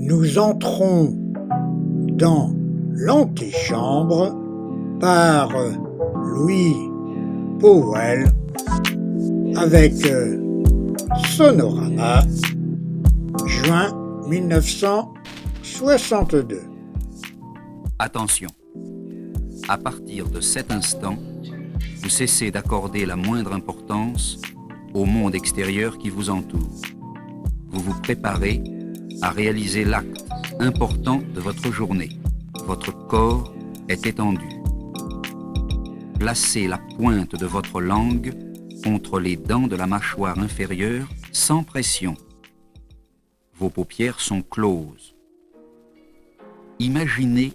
Nous entrons dans l'antichambre par Louis Powell avec Sonorama, juin 1962. Attention, à partir de cet instant, vous cessez d'accorder la moindre importance au monde extérieur qui vous entoure. Vous vous préparez à réaliser l'acte important de votre journée. Votre corps est étendu. Placez la pointe de votre langue contre les dents de la mâchoire inférieure sans pression. Vos paupières sont closes. Imaginez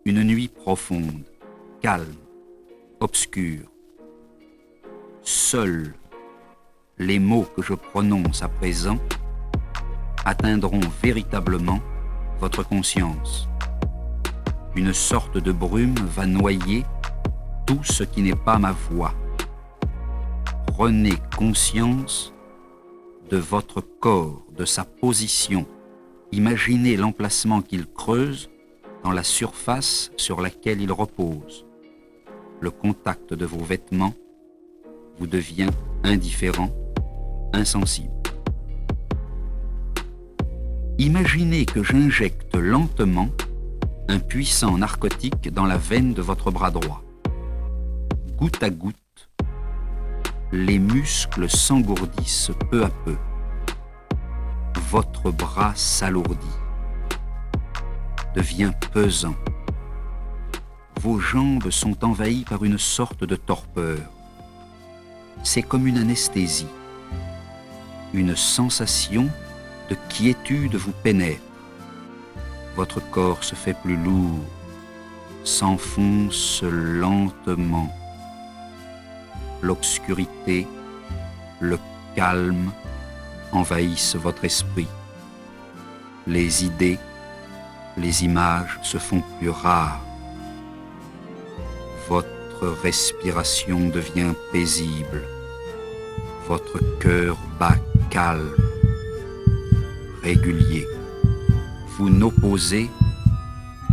une nuit profonde, calme, obscure. Seuls les mots que je prononce à présent atteindront véritablement votre conscience. Une sorte de brume va noyer tout ce qui n'est pas ma voix. Prenez conscience de votre corps, de sa position. Imaginez l'emplacement qu'il creuse dans la surface sur laquelle il repose. Le contact de vos vêtements vous devient indifférent, insensible. Imaginez que j'injecte lentement un puissant narcotique dans la veine de votre bras droit. Goutte à goutte, les muscles s'engourdissent peu à peu. Votre bras s'alourdit, devient pesant. Vos jambes sont envahies par une sorte de torpeur. C'est comme une anesthésie. Une sensation de quiétude vous pénètre. Votre corps se fait plus lourd, s'enfonce lentement. L'obscurité, le calme envahissent votre esprit. Les idées, les images se font plus rares. Votre respiration devient paisible. Votre cœur bat calme, régulier. Vous n'opposez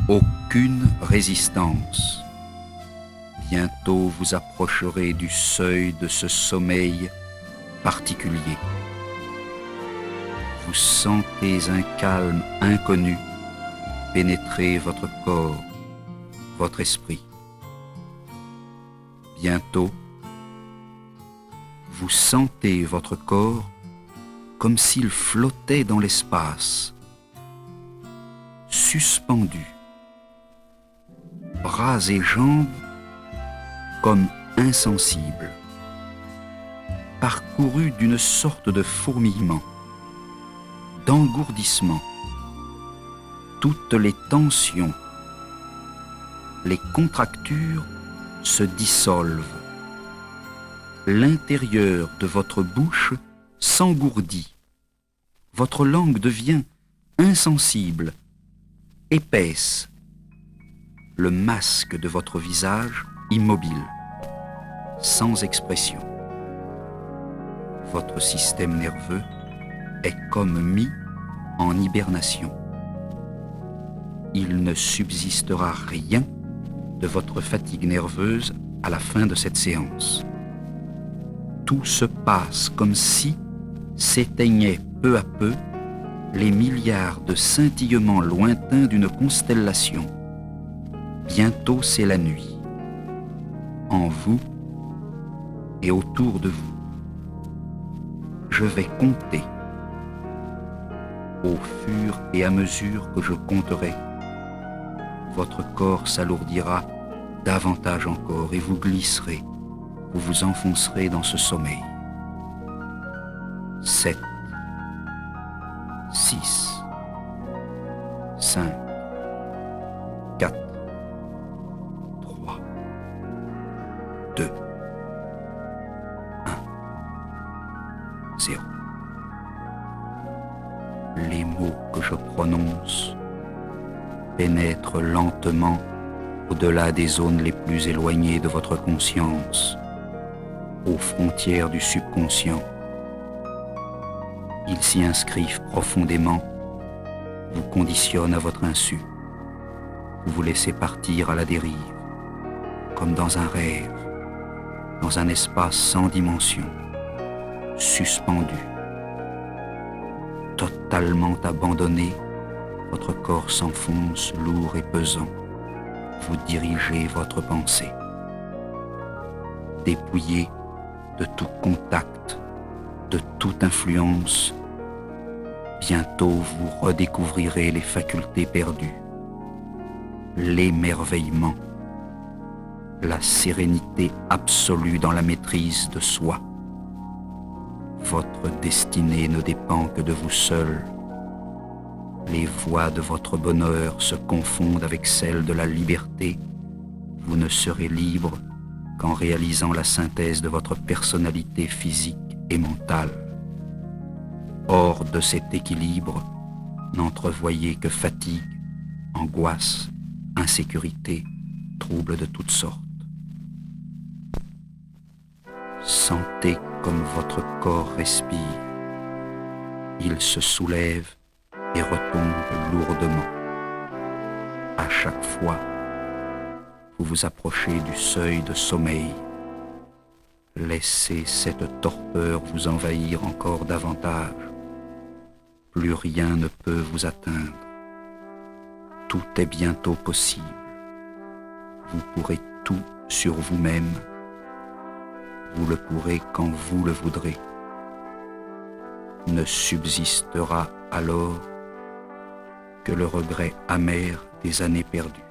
aucune résistance. Bientôt vous approcherez du seuil de ce sommeil particulier. Vous sentez un calme inconnu pénétrer votre corps, votre esprit. Bientôt, vous sentez votre corps comme s'il flottait dans l'espace, suspendu, bras et jambes comme insensibles, parcouru d'une sorte de fourmillement, d'engourdissement. Toutes les tensions, les contractures se dissolvent. L'intérieur de votre bouche s'engourdit. Votre langue devient insensible, épaisse. Le masque de votre visage immobile, sans expression. Votre système nerveux est comme mis en hibernation. Il ne subsistera rien de votre fatigue nerveuse à la fin de cette séance. Tout se passe comme si s'éteignaient peu à peu les milliards de scintillements lointains d'une constellation. Bientôt c'est la nuit, en vous et autour de vous. Je vais compter. Au fur et à mesure que je compterai, votre corps s'alourdira davantage encore et vous glisserez, vous vous enfoncerez dans ce sommeil. 7, 6, 5, 4, 3, 2, 1, 0. Les mots que je prononce pénètrent lentement au-delà des zones les plus éloignées de votre conscience, aux frontières du subconscient. Ils s'y inscrivent profondément vous conditionne à votre insu. Vous vous laissez partir à la dérive, comme dans un rêve, dans un espace sans dimension, suspendu. Totalement abandonné, votre corps s'enfonce lourd et pesant. Vous dirigez votre pensée. Dépouillé de tout contact, de toute influence, bientôt vous redécouvrirez les facultés perdues, l'émerveillement, la sérénité absolue dans la maîtrise de soi. Votre destinée ne dépend que de vous seul. Les voies de votre bonheur se confondent avec celles de la liberté. Vous ne serez libre qu'en réalisant la synthèse de votre personnalité physique et mentale. Hors de cet équilibre, n'entrevoyez que fatigue, angoisse, insécurité, troubles de toutes sortes. Sentez comme votre corps respire. Il se soulève et retombe lourdement. À chaque fois, vous vous approchez du seuil de sommeil. Laissez cette torpeur vous envahir encore davantage. Plus rien ne peut vous atteindre. Tout est bientôt possible. Vous pourrez tout sur vous-même. Vous le pourrez quand vous le voudrez. Ne subsistera alors que le regret amer des années perdues.